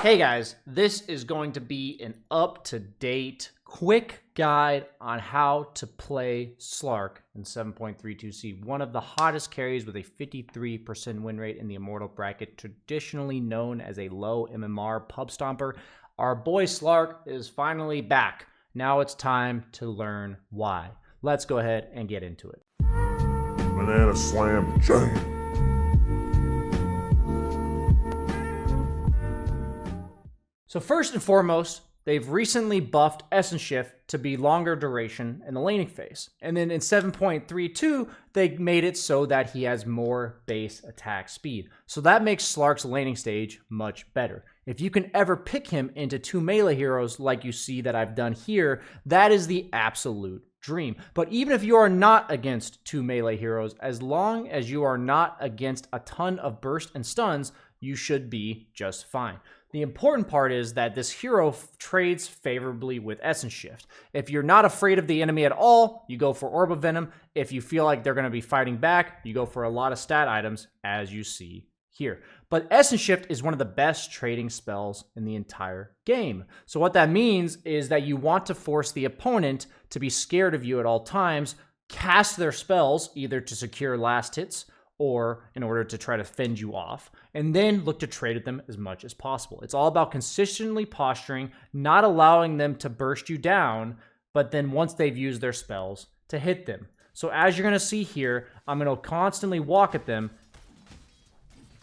Hey guys, this is going to be an up-to-date, quick guide on how to play Slark in 7.32c, one of the hottest carries with a 53% win rate in the Immortal bracket, traditionally known as a low MMR pub stomper. Our boy Slark is finally back. Now it's time to learn why. Let's go ahead and get into it. Banana slam jam. So first and foremost, they've recently buffed Essence Shift to be longer duration in the laning phase. And then in 7.32, they made it so that he has more base attack speed. So that makes Slark's laning stage much better. If you can ever pick him into two melee heroes like you see that I've done here, that is the absolute dream. But even if you are not against two melee heroes, as long as you are not against a ton of burst and stuns, you should be just fine. The important part is that this hero trades favorably with Essence Shift. If you're not afraid of the enemy at all, you go for Orb of Venom. If you feel like they're going to be fighting back, you go for a lot of stat items, as you see here. But Essence Shift is one of the best trading spells in the entire game. So what that means is that you want to force the opponent to be scared of you at all times, cast their spells either to secure last hits or in order to try to fend you off, and then look to trade with them as much as possible. It's all about consistently posturing, not allowing them to burst you down, but then once they've used their spells, to hit them. So as you're gonna see here, I'm gonna constantly walk at them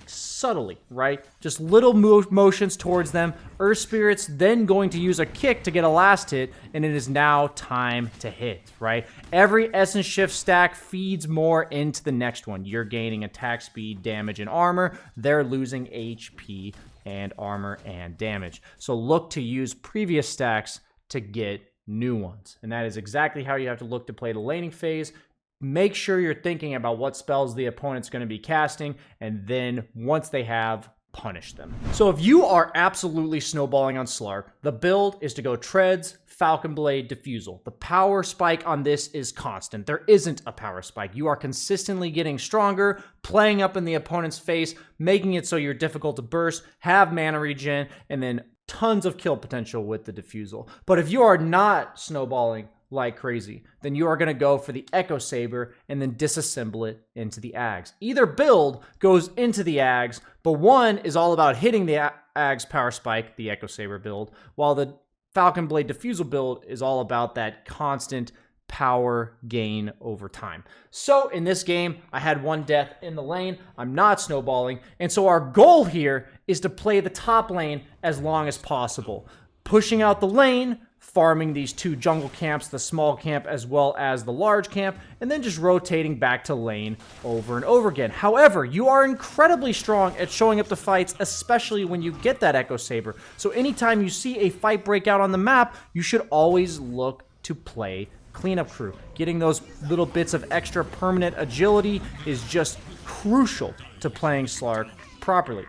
subtly, right? Just little motions towards them. Earth Spirit's then going to use a kick to get a last hit, and it is now time to hit, right? Every Essence Shift stack feeds more into the next one. You're gaining attack speed, damage, and armor. They're losing HP and armor and damage. So look to use previous stacks to get new ones. And that is exactly how you have to look to play the laning phase. Make sure you're thinking about what spells the opponent's going to be casting, and then once they have, punish them. So if you are absolutely snowballing on Slark, the build is to go Treads, Falcon Blade, Diffusal. The power spike on this is constant. There isn't a power spike. You are consistently getting stronger, playing up in the opponent's face, making it so you're difficult to burst, have mana regen, and then tons of kill potential with the Diffusal. But if you are not snowballing like crazy, then you are going to go for the Echo Saber and then disassemble it into the Aghs. Either build goes into the Aghs, but one is all about hitting the Aghs power spike, the Echo Saber build, while the Falcon Blade Diffusal build is all about that constant power gain over time. So in this game, I had one death in the lane. I'm not snowballing. And so our goal here is to play the top lane as long as possible, pushing out the lane, farming these two jungle camps, the small camp as well as the large camp, and then just rotating back to lane over and over again. However, you are incredibly strong at showing up to fights, especially when you get that Echo Saber. So anytime you see a fight break out on the map, you should always look to play Cleanup Crew. Getting those little bits of extra permanent agility is just crucial to playing Slark properly.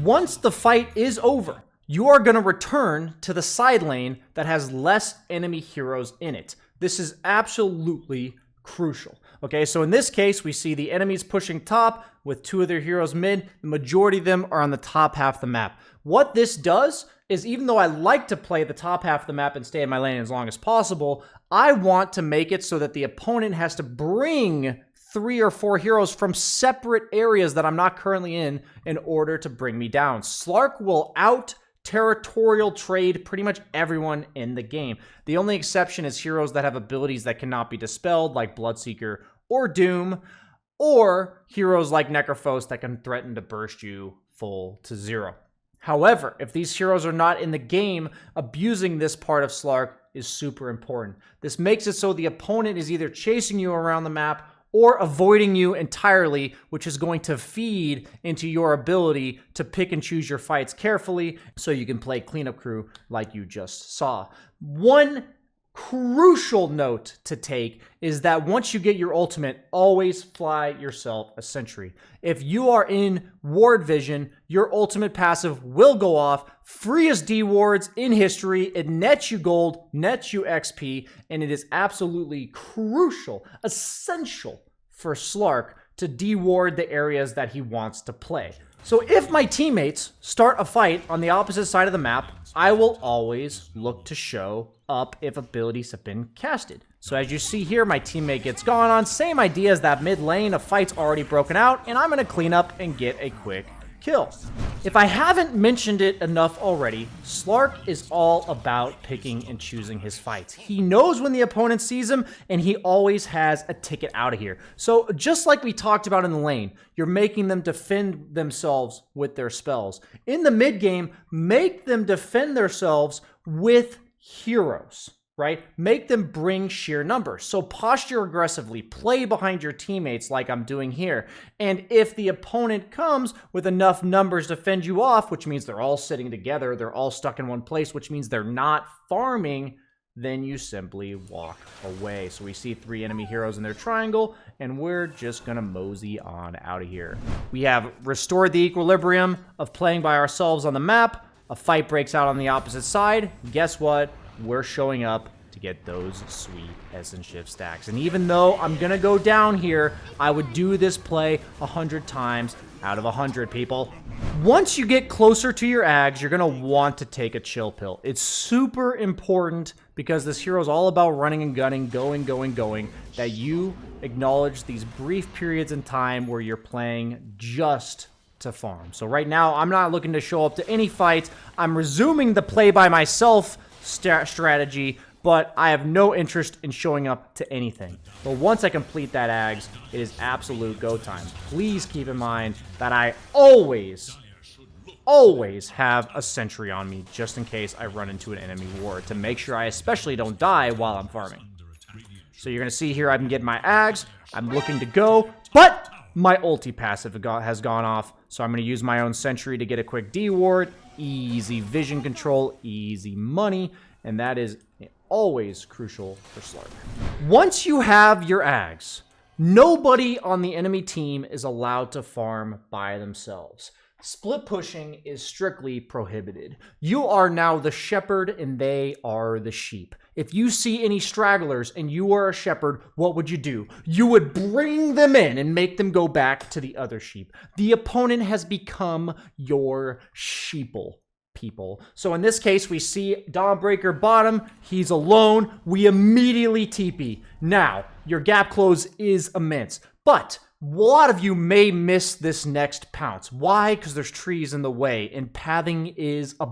Once the fight is over, you are going to return to the side lane that has less enemy heroes in it. This is absolutely crucial. Okay, so in this case, we see the enemies pushing top with two of their heroes mid. The majority of them are on the top half of the map. What this does is, even though I like to play the top half of the map and stay in my lane as long as possible, I want to make it so that the opponent has to bring 3 or 4 heroes from separate areas that I'm not currently in order to bring me down. Slark will territorial trade pretty much everyone in the game. The only exception is heroes that have abilities that cannot be dispelled, like Bloodseeker or Doom, or heroes like Necrophos that can threaten to burst you full to 0. However, if these heroes are not in the game, abusing this part of Slark is super important. This makes it so the opponent is either chasing you around the map or avoiding you entirely, which is going to feed into your ability to pick and choose your fights carefully so you can play Cleanup Crew like you just saw. One crucial note to take is that once you get your ultimate, always fly yourself a sentry. If you are in ward vision, your ultimate passive will go off, freest D wards in history. It nets you gold, nets you XP, and it is absolutely crucial, essential for Slark to deward the areas that he wants to play. So if my teammates start a fight on the opposite side of the map, I will always look to show up if abilities have been casted. So as you see here, my teammate gets gone on. Same idea as that mid lane. A fight's already broken out, and I'm going to clean up and get a quick kill. If I haven't mentioned it enough already, Slark is all about picking and choosing his fights. He knows when the opponent sees him, and he always has a ticket out of here. So just like we talked about in the lane, you're making them defend themselves with their spells. In the mid game, make them defend themselves with heroes. Right? Make them bring sheer numbers. So posture aggressively, play behind your teammates like I'm doing here. And if the opponent comes with enough numbers to fend you off, which means they're all sitting together, they're all stuck in one place, which means they're not farming, then you simply walk away. So we see 3 enemy heroes in their triangle, and we're just gonna mosey on out of here. We have restored the equilibrium of playing by ourselves on the map. A fight breaks out on the opposite side. Guess what? We're showing up to get those sweet essence shift stacks. And even though I'm going to go down here, I would do this play 100 times out of 100, people. Once you get closer to your Ags, you're going to want to take a chill pill. It's super important because this hero is all about running and gunning, going, that you acknowledge these brief periods in time where you're playing just to farm. So right now, I'm not looking to show up to any fights. I'm resuming the play by myself strategy, but I have no interest in showing up to anything. But once I complete that Ags, it is absolute go time. Please keep in mind that I always have a sentry on me just in case I run into an enemy ward to make sure I especially don't die while I'm farming. So you're going to see here I'm getting my Ags, I'm looking to go, but my ulti passive has gone off, so I'm going to use my own sentry to get a quick D ward. Easy vision control, easy money, and that is always crucial for Slark. Once you have your Ags, nobody on the enemy team is allowed to farm by themselves. Split pushing is strictly prohibited. You are now the shepherd and they are the sheep. If you see any stragglers and you are a shepherd, what would you do? You would bring them in and make them go back to the other sheep. The opponent has become your sheeple, people. So in this case, we see Dawnbreaker bottom. He's alone. We immediately TP. Now, your gap close is immense, but a lot of you may miss this next pounce. Why? Because there's trees in the way, and pathing is a...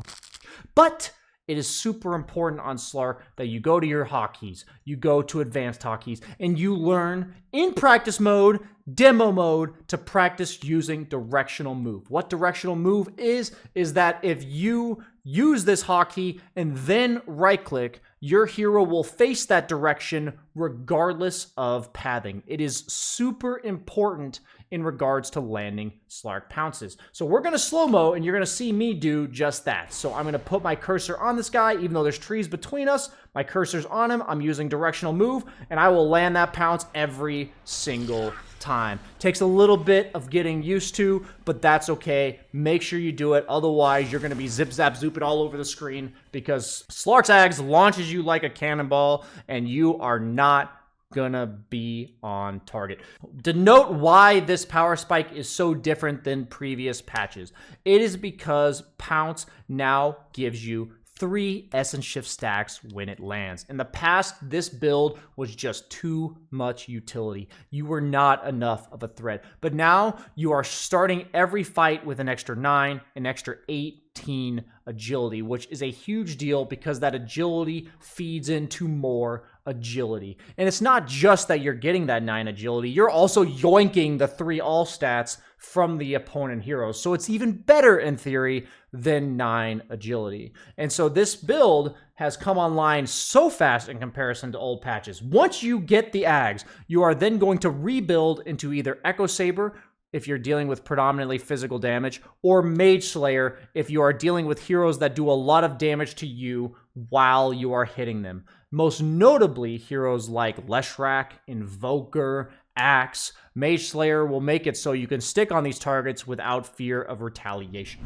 But it is super important on Slark that you go to your hotkeys, you go to advanced hotkeys, and you learn in practice mode, demo mode, to practice using directional move. What directional move is that if you use this hotkey and then right-click, your hero will face that direction regardless of pathing. It is super important in regards to landing Slark pounces. So we're going to slow-mo, and you're going to see me do just that. So I'm going to put my cursor on this guy, even though there's trees between us. My cursor's on him. I'm using directional move, and I will land that pounce every single time. Takes a little bit of getting used to, but that's okay. Make sure you do it. Otherwise, you're going to be zip, zap, zooping all over the screen because Slark's Ags launches you like a cannonball, and you are not gonna be on target. Denote why this power spike is so different than previous patches. It is because Pounce now gives you 3 essence shift stacks when it lands. In the past, this build was just too much utility. You were not enough of a threat. But now you are starting every fight with an extra 9, an extra 18 agility, which is a huge deal because that agility feeds into more agility. And it's not just that you're getting that 9 agility, you're also yoinking the 3 all stats from the opponent heroes. So it's even better in theory than 9 agility. And so this build has come online so fast in comparison to old patches. Once you get the Ags, you are then going to rebuild into either Echo Saber if you're dealing with predominantly physical damage, or Mage Slayer if you are dealing with heroes that do a lot of damage to you while you are hitting them. Most notably, heroes like Leshrac, Invoker, Axe, Mage Slayer will make it so you can stick on these targets without fear of retaliation.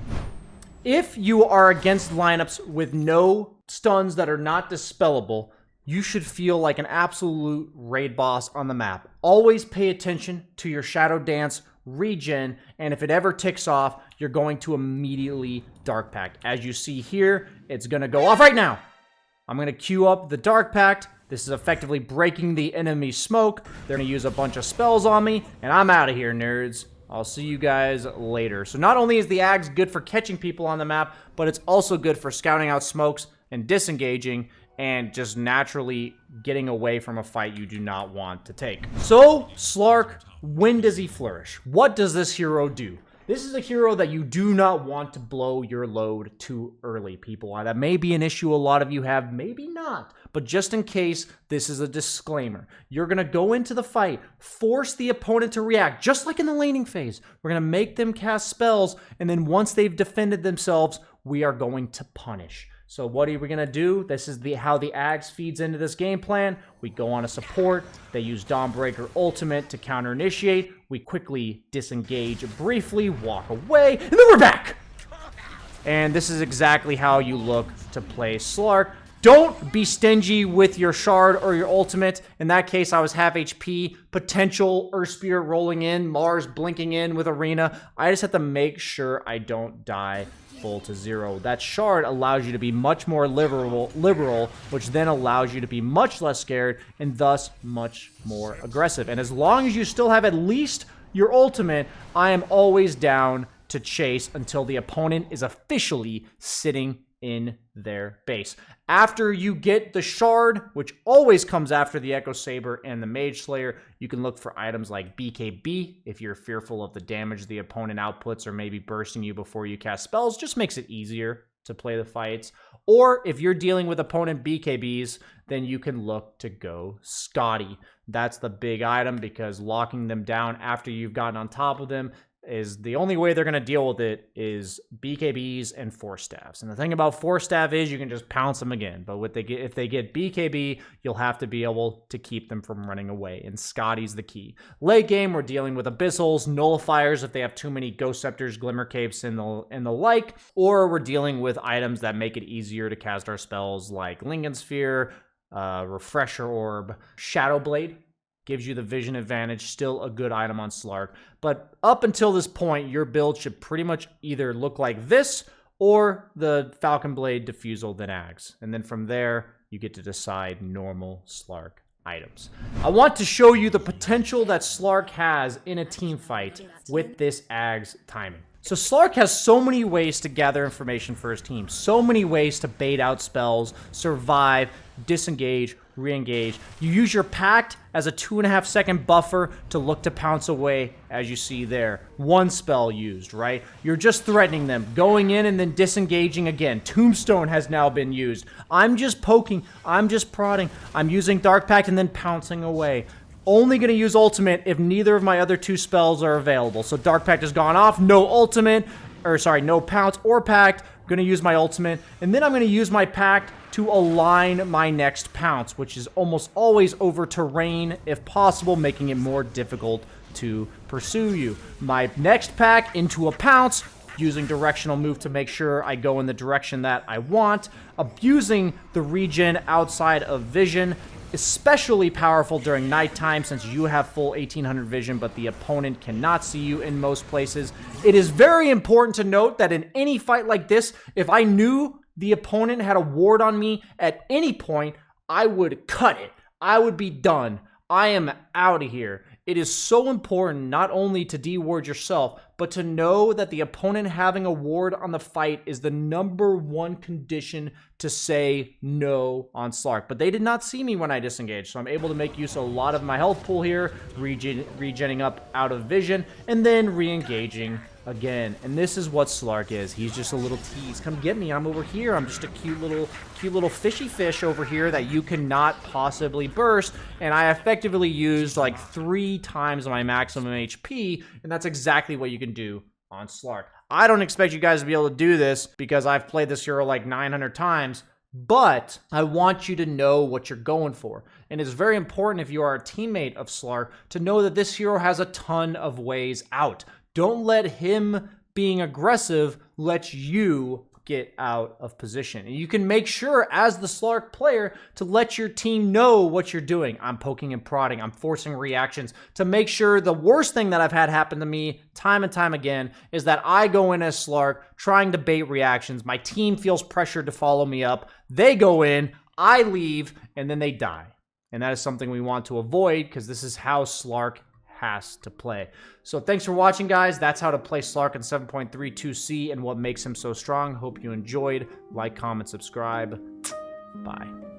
If you are against lineups with no stuns that are not dispellable, you should feel like an absolute raid boss on the map. Always pay attention to your Shadow Dance regen, and if it ever ticks off, you're going to immediately Dark Pact. As you see here, it's going to go off right now. I'm going to queue up the Dark Pact. This is effectively breaking the enemy smoke. They're going to use a bunch of spells on me, and I'm out of here, nerds. I'll see you guys later. So not only is the Ags good for catching people on the map, but it's also good for scouting out smokes and disengaging and just naturally getting away from a fight you do not want to take. So, Slark, when does he flourish? What does this hero do? This is a hero that you do not want to blow your load too early, people. That may be an issue a lot of you have, maybe not. But just in case, this is a disclaimer. You're going to go into the fight, force the opponent to react, just like in the laning phase. We're going to make them cast spells, and then once they've defended themselves, we are going to punish. So what are we going to do? This is how the Ags feeds into this game plan. We go on a support. They use Dawnbreaker Ultimate to counter-initiate. We quickly disengage briefly, walk away, and then we're back! And this is exactly how you look to play Slark. Don't be stingy with your shard or your ultimate. In that case, I was half HP, potential Earth Spirit rolling in, Mars blinking in with Arena. I just have to make sure I don't die full to 0. That shard allows you to be much more liberal, which then allows you to be much less scared and thus much more aggressive. And as long as you still have at least your ultimate, I am always down to chase until the opponent is officially sitting in their base. After you get the shard, which always comes after the Echo Saber and the Mage Slayer, you can look for items like BKB if you're fearful of the damage the opponent outputs or maybe bursting you before you cast spells. Just makes it easier to play the fights. Or if you're dealing with opponent BKBs, then you can look to go Scotty. That's the big item because locking them down after you've gotten on top of them is the only way they're going to deal with it is BKBs and Force Staffs. And the thing about Force Staff is you can just pounce them again. But if they get BKB, you'll have to be able to keep them from running away. And Scotty's the key. Late game, we're dealing with Abyssals, Nullifiers if they have too many Ghost Scepters, Glimmer Capes, and the like. Or we're dealing with items that make it easier to cast our spells like Lincoln Sphere, Refresher Orb, Shadow Blade. Gives you the vision advantage, still a good item on Slark. But up until this point, your build should pretty much either look like this or the Falcon Blade Diffusal then Ags. And then from there, you get to decide normal Slark items. I want to show you the potential that Slark has in a team fight with this Ags timing. So Slark has so many ways to gather information for his team, so many ways to bait out spells, survive, disengage, re-engage. You use your Pact as a 2.5 second buffer to look to pounce away, as you see there. One spell used, right? You're just threatening them, going in and then disengaging again. Tombstone has now been used. I'm just poking, I'm just prodding, I'm using Dark Pact and then pouncing away. Only going to use ultimate if neither of my other 2 spells are available. So Dark Pact has gone off, no ultimate, no pounce or Pact. I'm going to use my ultimate, and then I'm going to use my Pact to align my next pounce, which is almost always over terrain if possible, making it more difficult to pursue you. My next Pact into a pounce, using directional move to make sure I go in the direction that I want, abusing the regen outside of vision, especially powerful during nighttime since you have full 1800 vision but the opponent cannot see you in most places. It is very important to note that in any fight like this, if I knew the opponent had a ward on me at any point, I would cut it. I would be done. I am out of here. It is so important not only to de-ward yourself, but to know that the opponent having a ward on the fight is the #1 condition to say no on Slark. But they did not see me when I disengaged, so I'm able to make use of a lot of my health pool here, regenning up out of vision, and then re-engaging again. And this is what Slark is. He's just a little tease. Come get me. I'm over here. I'm just a cute little fishy fish over here that you cannot possibly burst. And I effectively used like 3 times my maximum HP, and that's exactly what you can do on Slark. I don't expect you guys to be able to do this because I've played this hero like 900 times, but I want you to know what you're going for. And it's very important if you are a teammate of Slark to know that this hero has a ton of ways out. Don't let him being aggressive let you get out of position. And you can make sure as the Slark player to let your team know what you're doing. I'm poking and prodding. I'm forcing reactions to make sure. The worst thing that I've had happen to me time and time again is that I go in as Slark trying to bait reactions. My team feels pressured to follow me up. They go in, I leave, and then they die. And that is something we want to avoid because this is how Slark has to play. So thanks for watching, guys. That's how to play Slark in 7.32c and what makes him so strong. Hope you enjoyed. Like, comment, subscribe. Bye.